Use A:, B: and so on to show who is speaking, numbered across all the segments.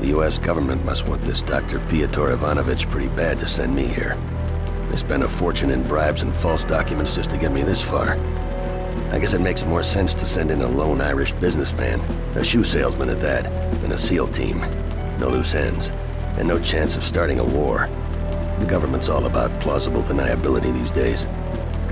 A: The U.S. government must want this Dr. Piotr Ivanovich pretty bad to send me here. They spent a fortune in bribes and false documents just to get me this far. I guess it makes more sense to send in a lone Irish businessman, a shoe salesman at that, than a SEAL team. No loose ends, and no chance of starting a war. The government's all about plausible deniability these days.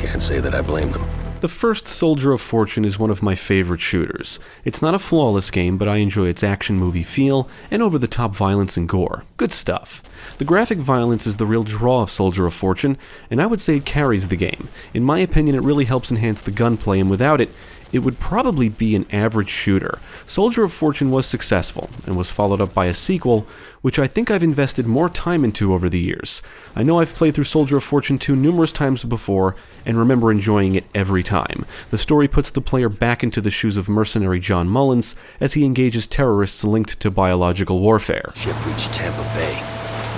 A: Can't say that I blame them.
B: The first Soldier of Fortune is one of my favorite shooters. It's not a flawless game, but I enjoy its action movie feel and over-the-top violence and gore. Good stuff. The graphic violence is the real draw of Soldier of Fortune, and I would say it carries the game. In my opinion, it really helps enhance the gunplay, and without it, it would probably be an average shooter. Soldier of Fortune was successful, and was followed up by a sequel, which I think I've invested more time into over the years. I know I've played through Soldier of Fortune 2 numerous times before, and remember enjoying it every time. The story puts the player back into the shoes of mercenary John Mullins, as he engages terrorists linked to biological warfare.
A: Ship reached Tampa Bay.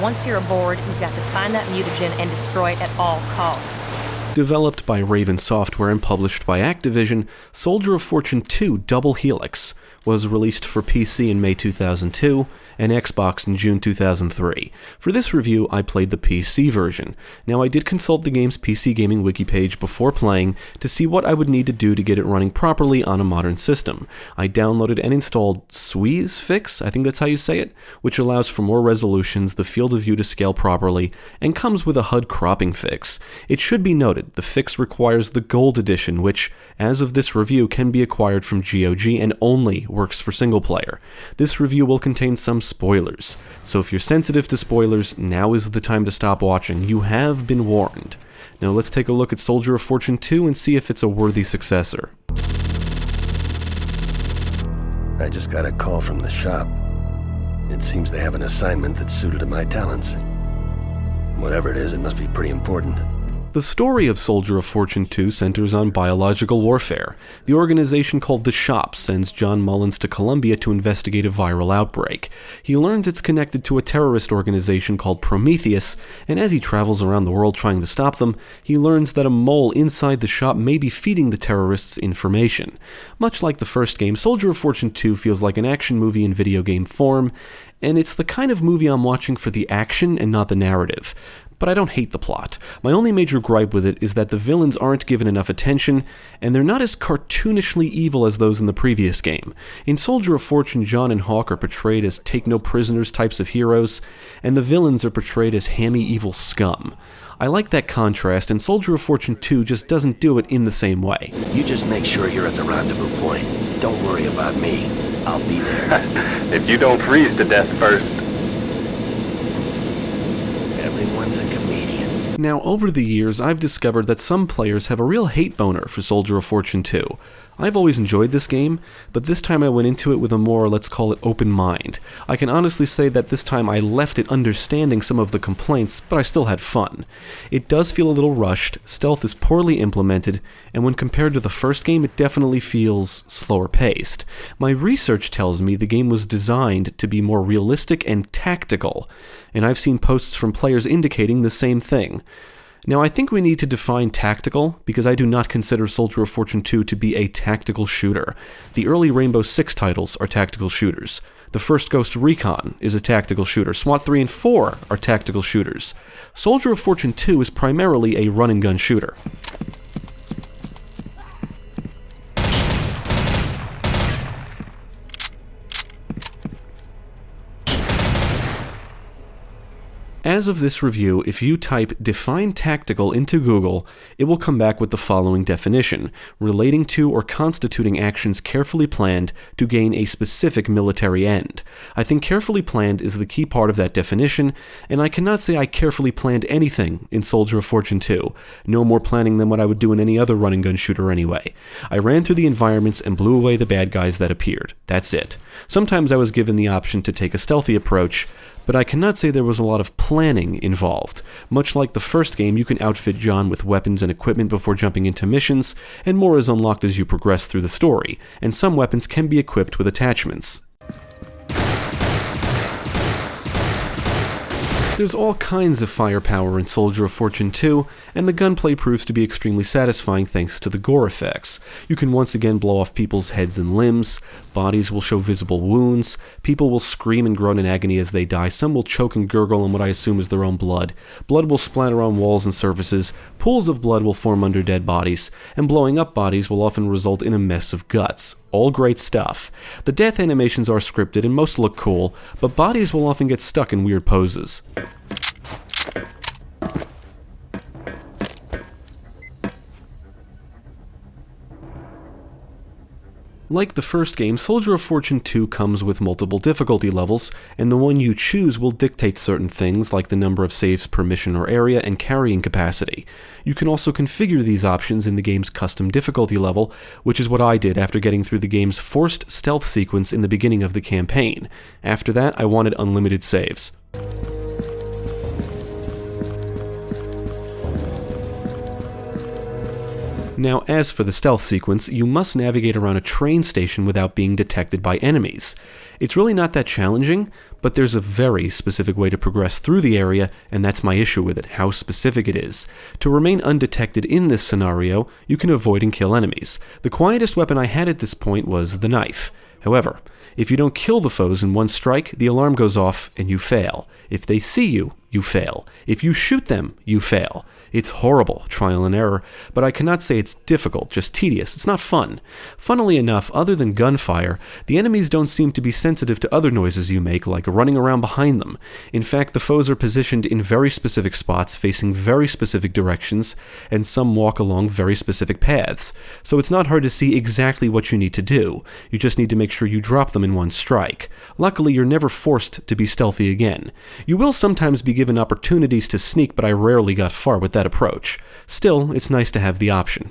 C: Once you're aboard, you've got to find that mutagen and destroy it at all costs.
B: Developed by Raven Software and published by Activision, Soldier of Fortune 2 Double Helix was released for PC in May 2002 and Xbox in June 2003. For this review, I played the PC version. Now, I did consult the game's PC gaming wiki page before playing to see what I would need to do to get it running properly on a modern system. I downloaded and installed Squeeze Fix, I think that's how you say it, which allows for more resolutions, the field of view to scale properly, and comes with a HUD cropping fix. It should be noted, the fix requires the Gold Edition, which, as of this review, can be acquired from GOG and only works for single player. This review will contain some spoilers, so if you're sensitive to spoilers, now is the time to stop watching. You have been warned. Now let's take a look at Soldier of Fortune 2 and see if it's a worthy successor.
A: I just got a call from the shop. It seems they have an assignment that's suited to my talents. Whatever it is, it must be pretty important.
B: The story of Soldier of Fortune 2 centers on biological warfare. The organization called The Shop sends John Mullins to Colombia to investigate a viral outbreak. He learns it's connected to a terrorist organization called Prometheus, and as he travels around the world trying to stop them, he learns that a mole inside the shop may be feeding the terrorists information. Much like the first game, Soldier of Fortune 2 feels like an action movie in video game form, and it's the kind of movie I'm watching for the action and not the narrative. But I don't hate the plot. My only major gripe with it is that the villains aren't given enough attention, and they're not as cartoonishly evil as those in the previous game. In Soldier of Fortune, John and Hawk are portrayed as take-no-prisoners types of heroes, and the villains are portrayed as hammy evil scum. I like that contrast, and Soldier of Fortune 2 just doesn't do it in the same way.
A: You just make sure you're at the rendezvous point. Don't worry about me. I'll be there.
D: If you don't freeze to death first.
A: Everyone's a comedian.
B: Now, over the years, I've discovered that some players have a real hate boner for Soldier of Fortune 2. I've always enjoyed this game, but this time I went into it with a more, let's call it, open mind. I can honestly say that this time I left it understanding some of the complaints, but I still had fun. It does feel a little rushed, stealth is poorly implemented, and when compared to the first game, it definitely feels slower paced. My research tells me the game was designed to be more realistic and tactical, and I've seen posts from players indicating the same thing. Now, I think we need to define tactical, because I do not consider Soldier of Fortune 2 to be a tactical shooter. The early Rainbow Six titles are tactical shooters. The first Ghost Recon is a tactical shooter. SWAT 3 and 4 are tactical shooters. Soldier of Fortune 2 is primarily a run-and-gun shooter. As of this review, if you type define tactical into Google, it will come back with the following definition: relating to or constituting actions carefully planned to gain a specific military end. I think carefully planned is the key part of that definition, and I cannot say I carefully planned anything in Soldier of Fortune 2. No more planning than what I would do in any other run-and-gun shooter anyway. I ran through the environments and blew away the bad guys that appeared. That's it. Sometimes I was given the option to take a stealthy approach, but I cannot say there was a lot of planning involved. Much like the first game, you can outfit John with weapons and equipment before jumping into missions, and more is unlocked as you progress through the story, and some weapons can be equipped with attachments. There's all kinds of firepower in Soldier of Fortune 2, and the gunplay proves to be extremely satisfying thanks to the gore effects. You can once again blow off people's heads and limbs, bodies will show visible wounds, people will scream and groan in agony as they die, some will choke and gurgle on what I assume is their own blood, blood will splatter on walls and surfaces, pools of blood will form under dead bodies, and blowing up bodies will often result in a mess of guts. All great stuff. The death animations are scripted and most look cool, but bodies will often get stuck in weird poses. Like the first game, Soldier of Fortune 2 comes with multiple difficulty levels, and the one you choose will dictate certain things like the number of saves per mission or area and carrying capacity. You can also configure these options in the game's custom difficulty level, which is what I did after getting through the game's forced stealth sequence in the beginning of the campaign. After that, I wanted unlimited saves. Now, as for the stealth sequence, you must navigate around a train station without being detected by enemies. It's really not that challenging, but there's a very specific way to progress through the area, and that's my issue with it, how specific it is. To remain undetected in this scenario, you can avoid and kill enemies. The quietest weapon I had at this point was the knife. However, if you don't kill the foes in one strike, the alarm goes off and you fail. If they see you, you fail. If you shoot them, you fail. It's horrible, trial and error, but I cannot say it's difficult, just tedious. It's not fun. Funnily enough, other than gunfire, the enemies don't seem to be sensitive to other noises you make, like running around behind them. In fact, the foes are positioned in very specific spots, facing very specific directions, and some walk along very specific paths. So it's not hard to see exactly what you need to do. You just need to make sure you drop them in one strike. Luckily, you're never forced to be stealthy again. You will sometimes be given opportunities to sneak, but I rarely got far with that approach. Still, it's nice to have the option.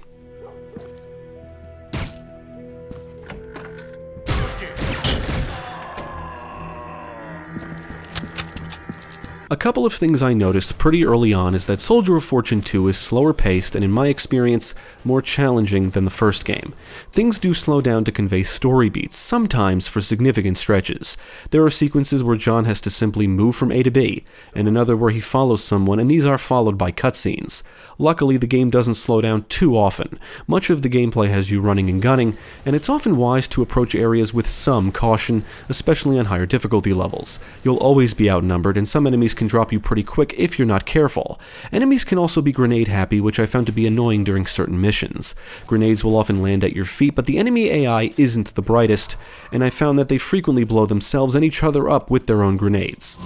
B: A couple of things I noticed pretty early on is that Soldier of Fortune 2 is slower paced and in my experience, more challenging than the first game. Things do slow down to convey story beats, sometimes for significant stretches. There are sequences where John has to simply move from A to B, and another where he follows someone, and these are followed by cutscenes. Luckily, the game doesn't slow down too often. Much of the gameplay has you running and gunning, and it's often wise to approach areas with some caution, especially on higher difficulty levels. You'll always be outnumbered, and some enemies can drop you pretty quick if you're not careful. Enemies can also be grenade happy, which I found to be annoying during certain missions. Grenades will often land at your feet, but the enemy AI isn't the brightest, and I found that they frequently blow themselves and each other up with their own grenades.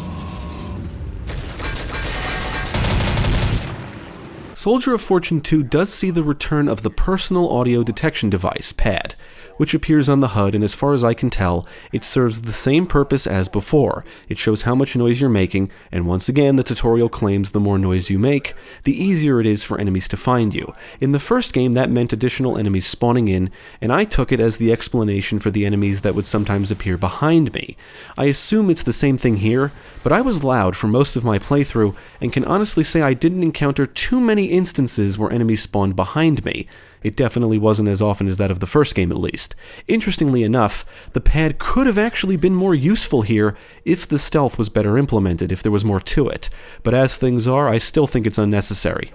B: Soldier of Fortune 2 does see the return of the personal audio detection device, PAD, which appears on the HUD, and as far as I can tell, it serves the same purpose as before. It shows how much noise you're making, and once again, the tutorial claims the more noise you make, the easier it is for enemies to find you. In the first game, that meant additional enemies spawning in, and I took it as the explanation for the enemies that would sometimes appear behind me. I assume it's the same thing here, but I was loud for most of my playthrough, and can honestly say I didn't encounter too many instances where enemies spawned behind me. It definitely wasn't as often as that of the first game, at least. Interestingly enough, the pad could have actually been more useful here if the stealth was better implemented, if there was more to it. But as things are, I still think it's unnecessary.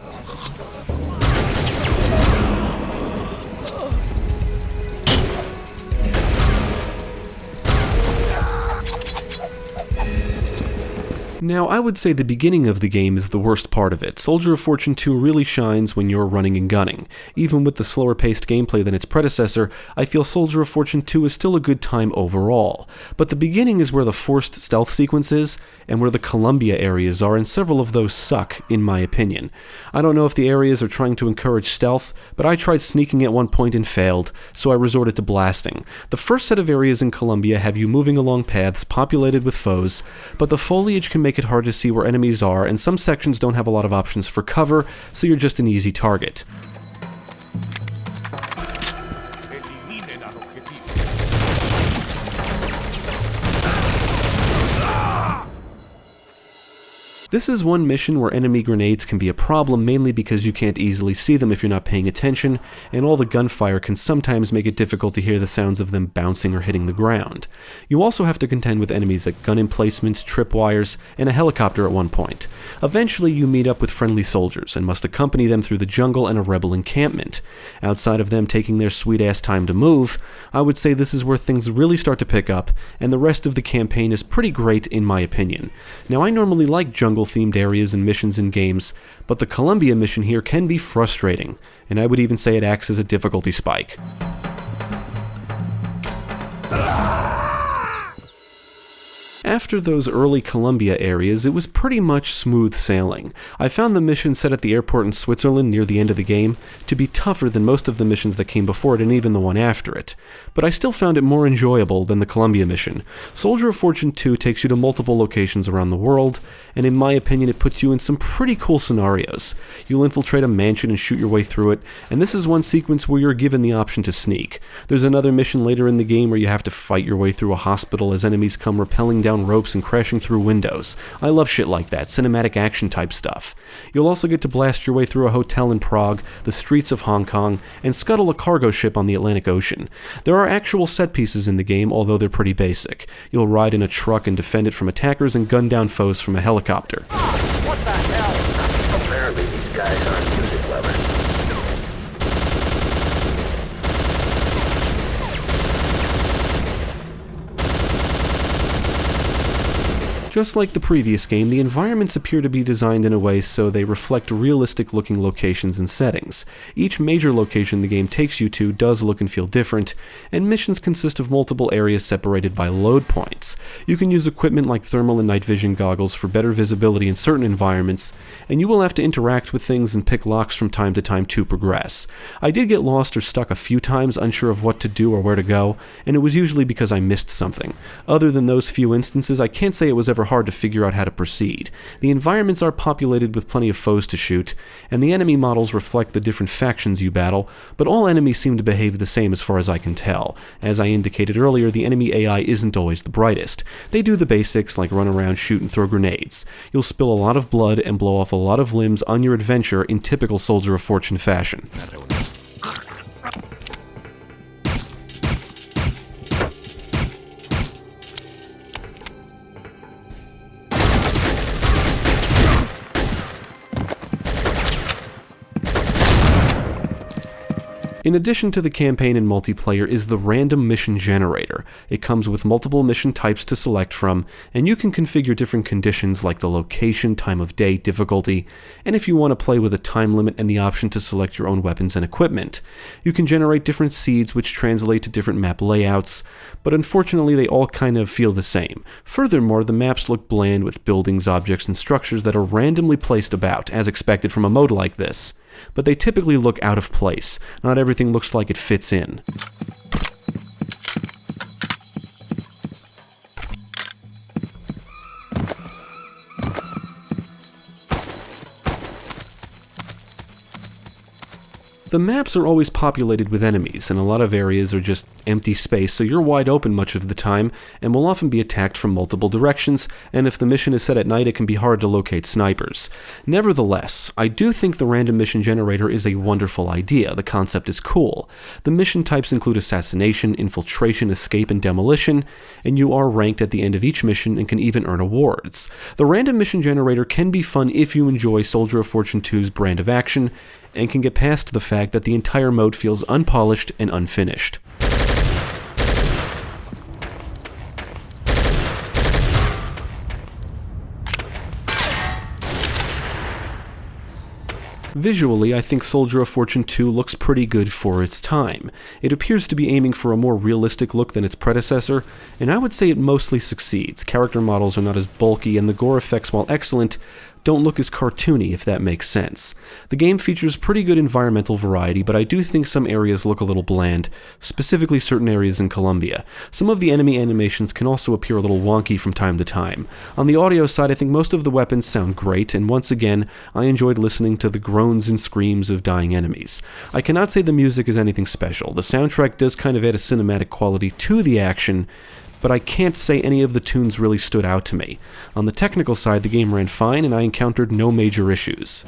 B: Now, I would say the beginning of the game is the worst part of it. Soldier of Fortune 2 really shines when you're running and gunning. Even with the slower-paced gameplay than its predecessor, I feel Soldier of Fortune 2 is still a good time overall. But the beginning is where the forced stealth sequence is, and where the Columbia areas are, and several of those suck, in my opinion. I don't know if the areas are trying to encourage stealth, but I tried sneaking at one point and failed, so I resorted to blasting. The first set of areas in Columbia have you moving along paths populated with foes, but the foliage can make it hard to see where enemies are, and some sections don't have a lot of options for cover, so you're just an easy target. This is one mission where enemy grenades can be a problem, mainly because you can't easily see them if you're not paying attention, and all the gunfire can sometimes make it difficult to hear the sounds of them bouncing or hitting the ground. You also have to contend with enemies at gun emplacements, tripwires, and a helicopter at one point. Eventually you meet up with friendly soldiers, and must accompany them through the jungle and a rebel encampment. Outside of them taking their sweet-ass time to move, I would say this is where things really start to pick up, and the rest of the campaign is pretty great in my opinion. Now, I normally like jungle-themed areas and missions in games, but the Columbia mission here can be frustrating, and I would even say it acts as a difficulty spike. After those early Columbia areas, it was pretty much smooth sailing. I found the mission set at the airport in Switzerland near the end of the game to be tougher than most of the missions that came before it and even the one after it, but I still found it more enjoyable than the Columbia mission. Soldier of Fortune 2 takes you to multiple locations around the world, and in my opinion it puts you in some pretty cool scenarios. You'll infiltrate a mansion and shoot your way through it, and this is one sequence where you're given the option to sneak. There's another mission later in the game where you have to fight your way through a hospital as enemies come rappelling down ropes and crashing through windows. I love shit like that, cinematic action type stuff. You'll also get to blast your way through a hotel in Prague, the streets of Hong Kong, and scuttle a cargo ship on the Atlantic Ocean. There are actual set pieces in the game, although they're pretty basic. You'll ride in a truck and defend it from attackers and gun down foes from a helicopter.
E: What the hell?
A: Apparently these guys aren't music lovers.
B: Just like the previous game, the environments appear to be designed in a way so they reflect realistic-looking locations and settings. Each major location the game takes you to does look and feel different, and missions consist of multiple areas separated by load points. You can use equipment like thermal and night vision goggles for better visibility in certain environments, and you will have to interact with things and pick locks from time to time to progress. I did get lost or stuck a few times, unsure of what to do or where to go, and it was usually because I missed something. Other than those few instances, I can't say it was ever hard to figure out how to proceed. The environments are populated with plenty of foes to shoot, and the enemy models reflect the different factions you battle, but all enemies seem to behave the same as far as I can tell. As I indicated earlier, the enemy AI isn't always the brightest. They do the basics like run around, shoot, and throw grenades. You'll spill a lot of blood and blow off a lot of limbs on your adventure in typical Soldier of Fortune fashion. In addition to the campaign and multiplayer is the random mission generator. It comes with multiple mission types to select from, and you can configure different conditions like the location, time of day, difficulty, and if you want to play with a time limit and the option to select your own weapons and equipment. You can generate different seeds which translate to different map layouts, but unfortunately they all kind of feel the same. Furthermore, the maps look bland with buildings, objects, and structures that are randomly placed about, as expected from a mode like this. But they typically look out of place. Not everything looks like it fits in. The maps are always populated with enemies, and a lot of areas are just empty space, so you're wide open much of the time, and will often be attacked from multiple directions, and if the mission is set at night, it can be hard to locate snipers. Nevertheless, I do think the random mission generator is a wonderful idea. The concept is cool. The mission types include assassination, infiltration, escape, and demolition, and you are ranked at the end of each mission and can even earn awards. The random mission generator can be fun if you enjoy Soldier of Fortune 2's brand of action, and can get past the fact that the entire mode feels unpolished and unfinished. Visually, I think Soldier of Fortune 2 looks pretty good for its time. It appears to be aiming for a more realistic look than its predecessor, and I would say it mostly succeeds. Character models are not as bulky, and the gore effects, while excellent, don't look as cartoony, if that makes sense. The game features pretty good environmental variety, but I do think some areas look a little bland, specifically certain areas in Colombia. Some of the enemy animations can also appear a little wonky from time to time. On the audio side, I think most of the weapons sound great, and once again, I enjoyed listening to the groans and screams of dying enemies. I cannot say the music is anything special. The soundtrack does kind of add a cinematic quality to the action, but I can't say any of the tunes really stood out to me. On the technical side, the game ran fine and I encountered no major issues.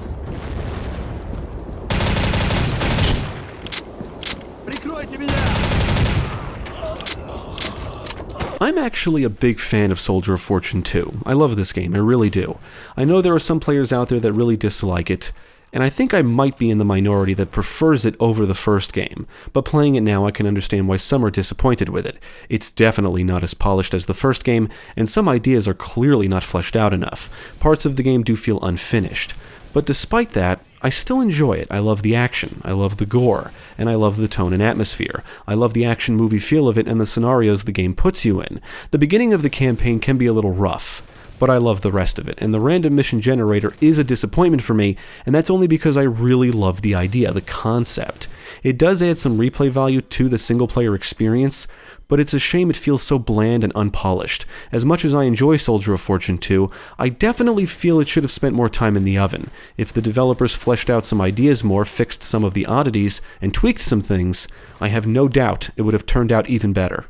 B: I'm actually a big fan of Soldier of Fortune 2. I love this game, I really do. I know there are some players out there that really dislike it, and I think I might be in the minority that prefers it over the first game, but playing it now I can understand why some are disappointed with it. It's definitely not as polished as the first game, and some ideas are clearly not fleshed out enough. Parts of the game do feel unfinished. But despite that, I still enjoy it. I love the action, I love the gore, and I love the tone and atmosphere. I love the action movie feel of it and the scenarios the game puts you in. The beginning of the campaign can be a little rough, but I love the rest of it, and the random mission generator is a disappointment for me, and that's only because I really love the idea, the concept. It does add some replay value to the single-player experience, but it's a shame it feels so bland and unpolished. As much as I enjoy Soldier of Fortune 2, I definitely feel it should have spent more time in the oven. If the developers fleshed out some ideas more, fixed some of the oddities, and tweaked some things, I have no doubt it would have turned out even better.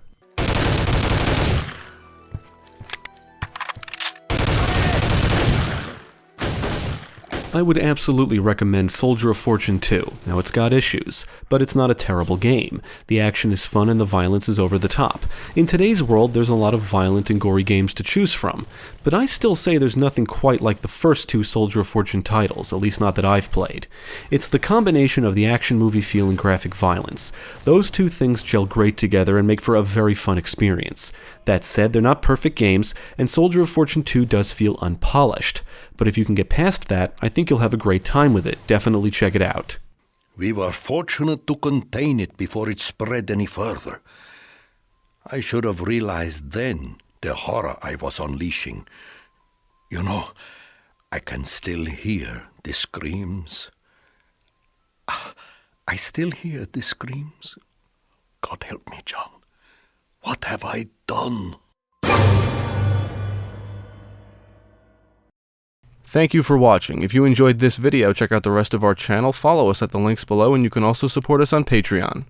B: I would absolutely recommend Soldier of Fortune 2. Now, it's got issues, but it's not a terrible game. The action is fun and the violence is over the top. In today's world, there's a lot of violent and gory games to choose from, but I still say there's nothing quite like the first two Soldier of Fortune titles, at least not that I've played. It's the combination of the action movie feel and graphic violence. Those two things gel great together and make for a very fun experience. That said, they're not perfect games, and Soldier of Fortune 2 does feel unpolished. But if you can get past that, I think you'll have a great time with it. Definitely check it out.
F: We were fortunate to contain it before it spread any further. I should have realized then the horror I was unleashing. You know, I can still hear the screams. I still hear the screams. God help me, John. What have I done?
B: Thank you for watching. If you enjoyed this video, check out the rest of our channel, follow us at the links below, and you can also support us on Patreon.